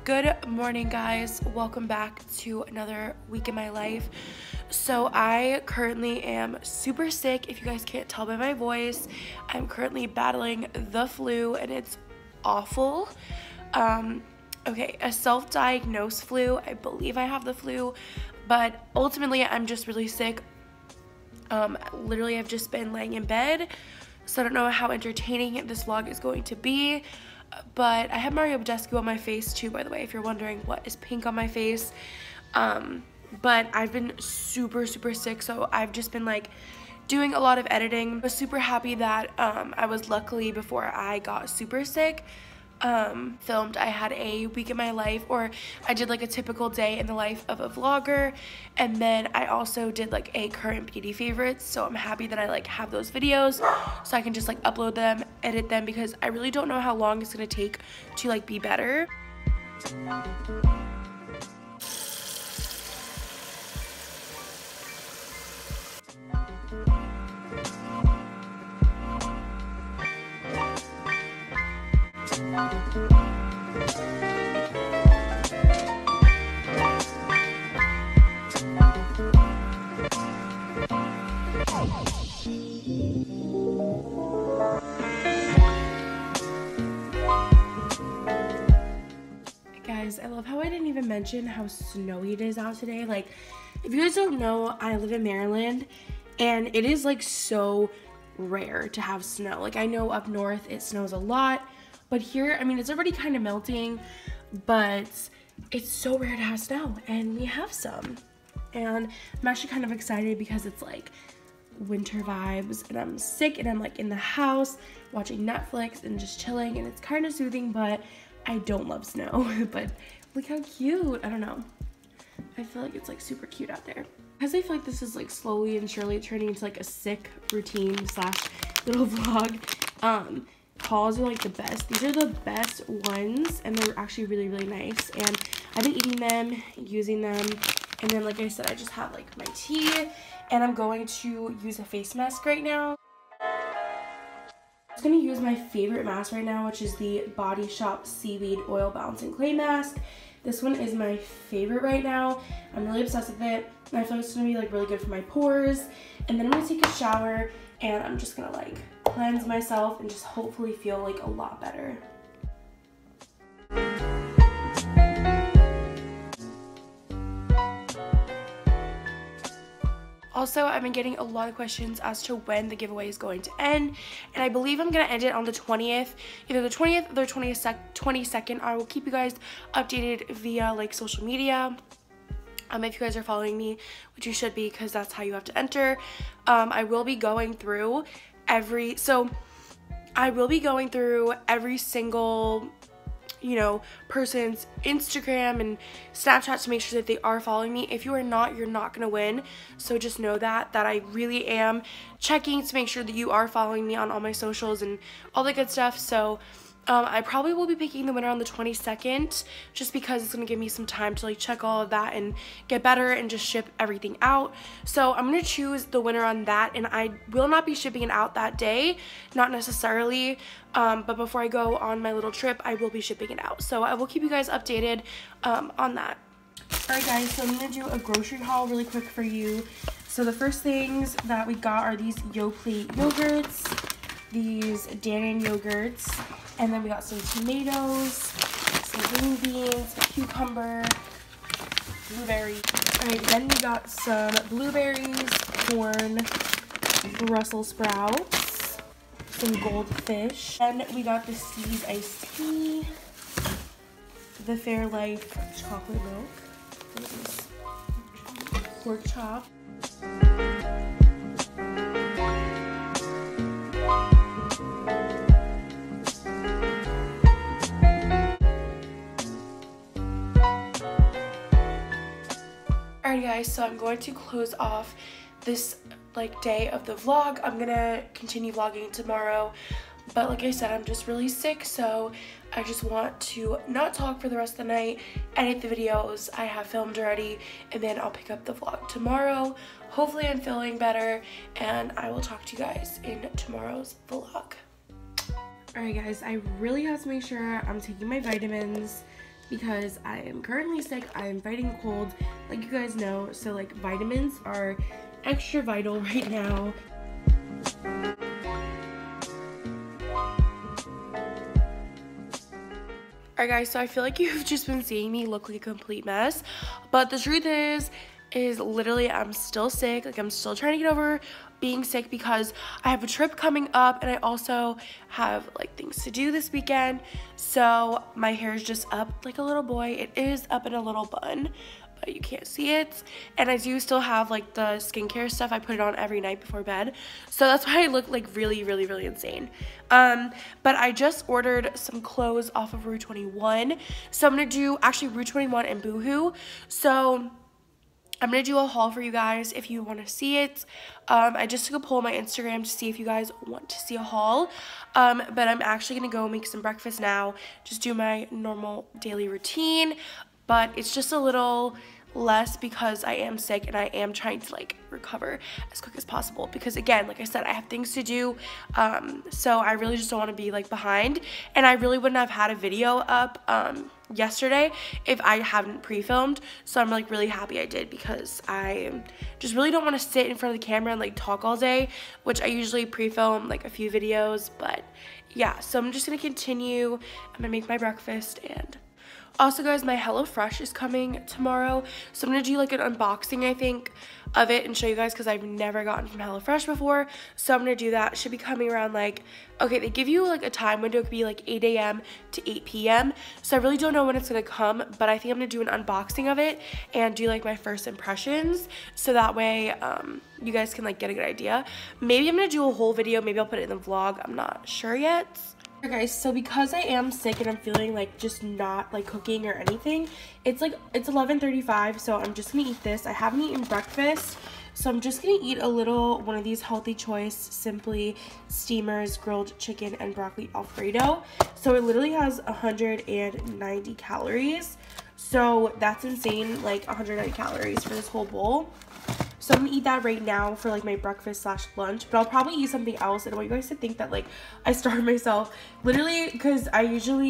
Good morning, guys. Welcome back to another week in my life. So I currently am super sick. If you guys can't tell by my voice, I'm currently battling the flu and it's awful. Okay, a self-diagnosed flu. I believe I have the flu, but ultimately I'm just really sick. Literally I've just been laying in bed, so I don't know how entertaining this vlog is going to be. But I have Mario Badescu on my face too, by the way, if you're wondering what is pink on my face. But I've been super sick, so I've just been like doing a lot of editing. I was super happy that I was luckily, before I got super sick, filmed I had a week in my life, or I did like a typical day in the life of a vlogger, and then I also did like a current beauty favorites. So I'm happy that I like have those videos so I can just like upload them, edit them, because I really don't know how long it's gonna take to like be better. Guys, I love how I didn't even mention how snowy it is out today. Like, if you guys don't know, I live in Maryland and it is like so rare to have snow. Like, I know up north it snows a lot, but here, I mean, it's already kind of melting, but it's so rare to have snow, and we have some. And I'm actually kind of excited because it's like winter vibes, and I'm sick and I'm like in the house watching Netflix and just chilling, and it's kind of soothing, but I don't love snow. But look how cute. I don't know. I feel like it's like super cute out there. Because I feel like this is like slowly and surely turning into like a sick routine slash little vlog. Hauls are like the best. These are the best ones, and they're actually really nice. And I've been eating them, using them, and then like I said, I just have like my tea, and I'm going to use a face mask right now. I'm going to use my favorite mask right now, which is the Body Shop Seaweed Oil Balancing Clay Mask. This one is my favorite right now. I'm really obsessed with it, and I feel like it's going to be like really good for my pores. And then I'm going to take a shower, and I'm just going to like cleanse myself and just hopefully feel like a lot better. Also, I've been getting a lot of questions as to when the giveaway is going to end, and I believe I'm going to end it on the 20th, either the 20th or the 22nd. I will keep you guys updated via like social media. If you guys are following me, which you should be, because that's how you have to enter. I will be going through every single, you know, person's Instagram and Snapchat to make sure that they are following me. If you are not, you're not gonna win. So just know that I really am checking to make sure that you are following me on all my socials and all the good stuff. So I probably will be picking the winner on the 22nd, just because it's going to give me some time to like check all of that and get better and just ship everything out. So I'm going to choose the winner on that, and I will not be shipping it out that day, not necessarily, but before I go on my little trip, I will be shipping it out. So I will keep you guys updated on that. Alright guys, so I'm going to do a grocery haul really quick for you. So the first things that we got are these Yoplait yogurts, these Dannon yogurts, and then we got some tomatoes, some green beans, a cucumber, blueberry. Alright, then we got some blueberries, corn, Brussels sprouts, some goldfish, and we got the Seas iced tea, the Fairlife chocolate milk, pork chop. Alright guys, so I'm going to close off this like day of the vlog. I'm gonna continue vlogging tomorrow, but like I said, I'm just really sick, so I just want to not talk for the rest of the night, edit the videos I have filmed already, and then I'll pick up the vlog tomorrow. Hopefully I'm feeling better, and I will talk to you guys in tomorrow's vlog. Alright guys, I really have to make sure I'm taking my vitamins, because I am currently sick. I am fighting a cold, like you guys know, so like vitamins are extra vital right now. Alright guys, so I feel like you've just been seeing me look like a complete mess, but the truth is literally I'm still sick. Like, I'm still trying to get over being sick because I have a trip coming up and I also have like things to do this weekend. So my hair is just up like a little boy. It is up in a little bun, but you can't see it. And I do still have like the skincare stuff. I put it on every night before bed, so that's why I look like really insane. But I just ordered some clothes off of Rue 21, so I'm gonna do actually Rue 21 and Boohoo. So I'm going to do a haul for you guys if you want to see it. I just took a poll on my Instagram to see if you guys want to see a haul. But I'm actually going to go make some breakfast now. Just do my normal daily routine. But it's just a little less because I am sick and I am trying to like recover as quick as possible, because again, like I said, I have things to do, so I really just don't want to be like behind, and I really wouldn't have had a video up yesterday if I hadn't pre-filmed. So I'm like really happy I did, because I just really don't want to sit in front of the camera and like talk all day, which I usually pre-film like a few videos. But yeah, so I'm just gonna continue. I'm gonna make my breakfast. And also guys, my HelloFresh is coming tomorrow, so I'm gonna do like an unboxing, I think, of it and show you guys, because I've never gotten from HelloFresh before. So I'm gonna do that. It should be coming around like, okay, they give you like a time window. It could be like 8 a.m. to 8 p.m. So I really don't know when it's gonna come, but I think I'm gonna do an unboxing of it and do like my first impressions, so that way you guys can like get a good idea. Maybe I'm gonna do a whole video, maybe I'll put it in the vlog, I'm not sure yet. Okay guys, so because I am sick and I'm feeling like just not like cooking or anything, it's 11:35, so I'm just gonna eat this. I haven't eaten breakfast, so I'm just gonna eat a little one of these Healthy Choice Simply Steamers grilled chicken and broccoli Alfredo. So it literally has 190 calories, so that's insane, like 190 calories for this whole bowl. So I'm gonna eat that right now for like my breakfast / lunch, but I'll probably eat something else. I don't want you guys to think that like I starved myself, literally, because I do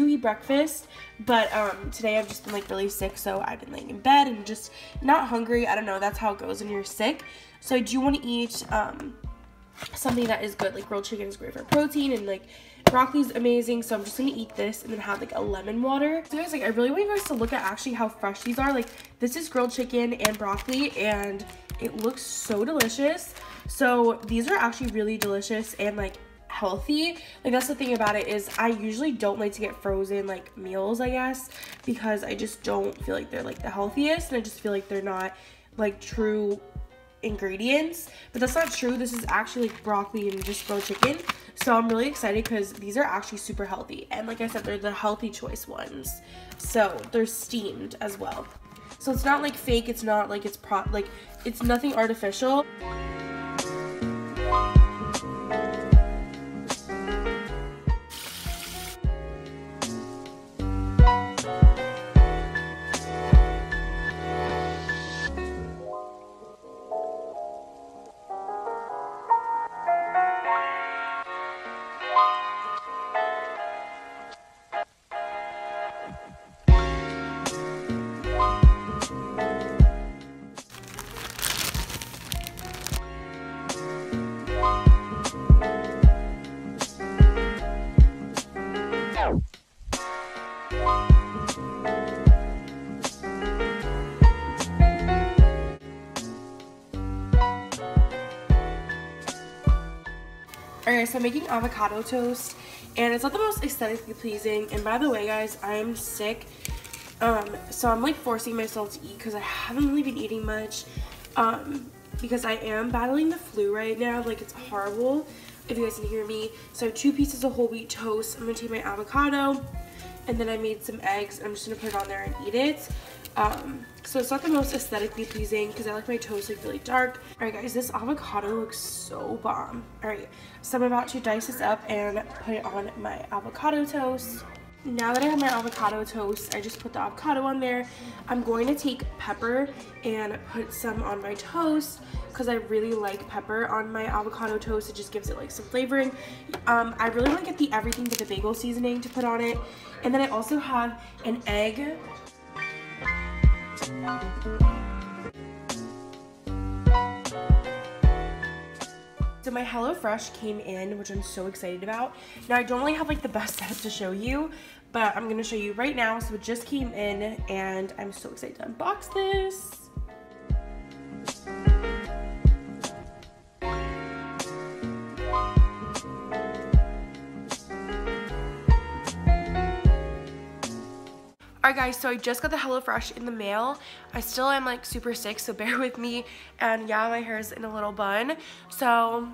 eat breakfast, but today I've just been like really sick, so I've been laying in bed and just not hungry. I don't know, that's how it goes when you're sick. So I do want to eat something that is good. Like grilled chicken is great for protein, and like broccoli's amazing, so I'm just gonna eat this and then have like a lemon water. So guys, like I really want you guys to look at actually how fresh these are. Like this is grilled chicken and broccoli and it looks so delicious. So these are actually really delicious and like healthy. Like that's the thing about it, is I usually don't like to get frozen like meals, I guess, because I just don't feel like they're like the healthiest, and I just feel like they're not like true ingredients. But that's not true. This is actually like broccoli and just grilled chicken, so I'm really excited because these are actually super healthy, and like I said, they're the Healthy Choice ones, so they're steamed as well, so it's not like fake, it's not like it's nothing artificial. Alright, so I'm making avocado toast, and it's not the most aesthetically pleasing. And by the way guys, I am sick, so I'm like forcing myself to eat because I haven't really been eating much, because I am battling the flu right now. Like it's horrible, if you guys can hear me. So I have 2 pieces of whole wheat toast. I'm gonna take my avocado, and then I made some eggs. I'm just gonna put it on there and eat it. So it's not the most aesthetically pleasing because I like my toast like really dark. Alright guys, this avocado looks so bomb. Alright, so I'm about to dice this up and put it on my avocado toast. Now that I have my avocado toast, I just put the avocado on there. I'm going to take pepper and put some on my toast because I really like pepper on my avocado toast. It just gives it like some flavoring. I really want to get the everything but the bagel seasoning to put on it. And then I also have an egg. So my HelloFresh came in, which I'm so excited about. Now I don't really have like the best setup to show you, but I'm gonna show you right now. So it just came in and I'm so excited to unbox this. Alright guys, so I just got the HelloFresh in the mail. I still am like super sick, so bear with me. And yeah, my hair is in a little bun. So,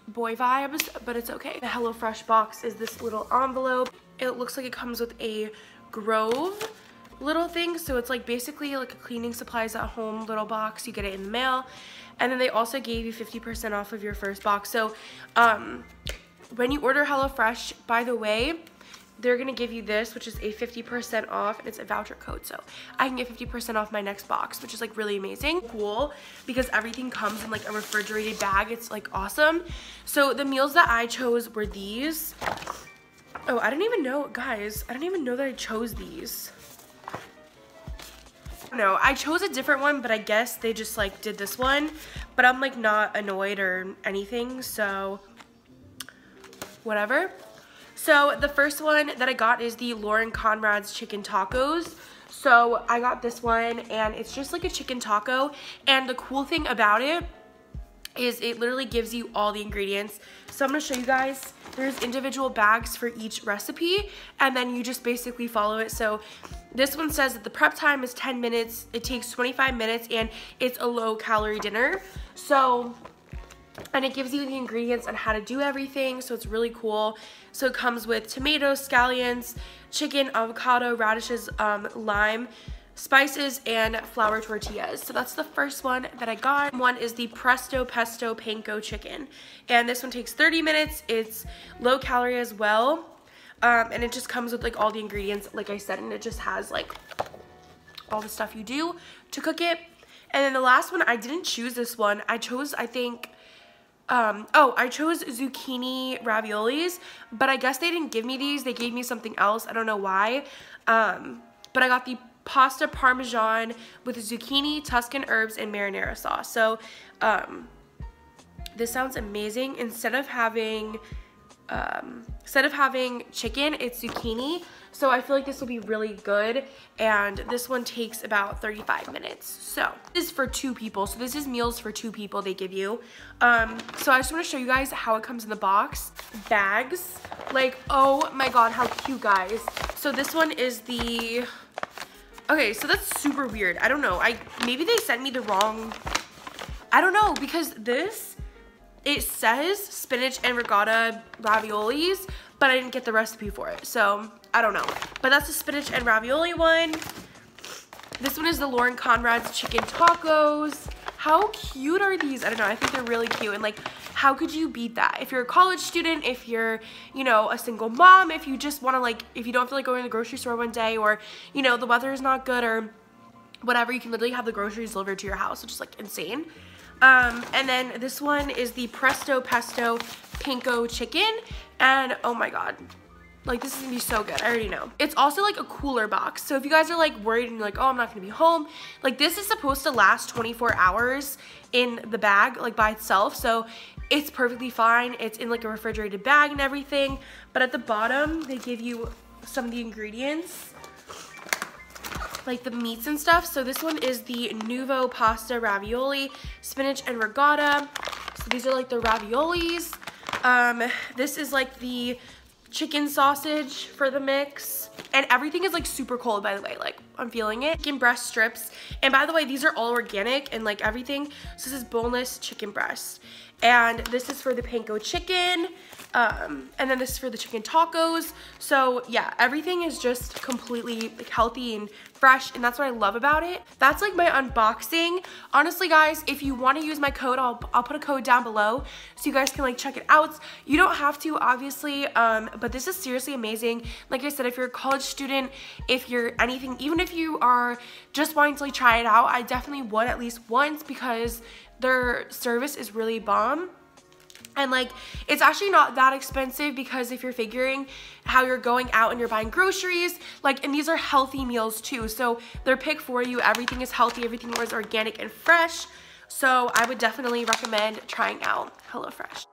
boy vibes, but it's okay. The HelloFresh box is this little envelope. It looks like it comes with a Grove little thing. So it's like basically like a cleaning supplies at home little box. You get it in the mail. And then they also gave you 50% off of your first box. So, when you order HelloFresh, by the way, they're gonna give you this, which is a 50% off, and it's a voucher code, so I can get 50% off my next box, which is like really amazing. Cool, because everything comes in like a refrigerated bag. It's like awesome. So the meals that I chose were these. Oh, I didn't even know, guys, I didn't even know that I chose these. No, I chose a different one, but I guess they just like did this one, but I'm like not annoyed or anything, so whatever. So the first one that I got is the Lauren Conrad's chicken tacos. So I got this one and it's just like a chicken taco. And the cool thing about it is it literally gives you all the ingredients. So I'm gonna show you guys, there's individual bags for each recipe and then you just basically follow it. So this one says that the prep time is 10 minutes, it takes 25 minutes and it's a low calorie dinner. So, and it gives you the ingredients on how to do everything, so it's really cool. So it comes with tomatoes, scallions, chicken, avocado, radishes, lime, spices, and flour tortillas. So that's the first one that I got. One is the Presto Pesto Panko Chicken. And this one takes 30 minutes. It's low calorie as well. And it just comes with like all the ingredients, like I said, and it just has like all the stuff you do to cook it. And then the last one, I didn't choose this one. I chose, I think, I chose zucchini raviolis, but I guess they didn't give me these. They gave me something else. I don't know why. But I got the pasta parmesan with zucchini, Tuscan herbs, and marinara sauce. So, this sounds amazing. Instead of having chicken, it's zucchini. So I feel like this will be really good, and this one takes about 35 minutes. So this is for 2 people. So this is meals for 2 people they give you. So I just want to show you guys how it comes in the box. Bags, like, oh my god, how cute, guys. So this one is the, okay, so that's super weird. I don't know, maybe they sent me the wrong, I don't know, because this, it says spinach and ricotta raviolis, but I didn't get the recipe for it, so I don't know. But that's the spinach and ravioli one. This one is the Lauren Conrad's chicken tacos. How cute are these? I don't know, I think they're really cute, and like, how could you beat that? If you're a college student, if you're, you know, a single mom, if you just want to like, if you don't feel like going to the grocery store one day, or, you know, the weather is not good or whatever, you can literally have the groceries delivered to your house, which is like insane. And then this one is the Presto Pesto Panko Chicken, and oh my god, like this is gonna be so good. I already know. It's also like a cooler box, so if you guys are like worried and you're like, oh, I'm not gonna be home, like this is supposed to last 24 hours in the bag, like by itself, so it's perfectly fine. It's in like a refrigerated bag and everything, but at the bottom they give you some of the ingredients, like the meats and stuff. So this one is the Nuvo Pasta Ravioli, spinach and ricotta. So these are like the raviolis. This is like the chicken sausage for the mix. And everything is like super cold, by the way, like I'm feeling it. Chicken breast strips. And by the way, these are all organic and like everything. So this is boneless chicken breast. And this is for the panko chicken. And then this is for the chicken tacos. So yeah, everything is just completely like healthy and fresh, and that's what I love about it. That's like my unboxing. Honestly guys, if you want to use my code, I'll put a code down below so you guys can like check it out. You don't have to obviously, but this is seriously amazing. Like I said, if you're a college student, if you're anything, even if you are just wanting to like try it out, I definitely would at least once, because their service is really bomb. And like, it's actually not that expensive, because if you're figuring how you're going out and you're buying groceries, like, and these are healthy meals too. So they're picked for you. Everything is healthy. Everything is organic and fresh. So I would definitely recommend trying out HelloFresh.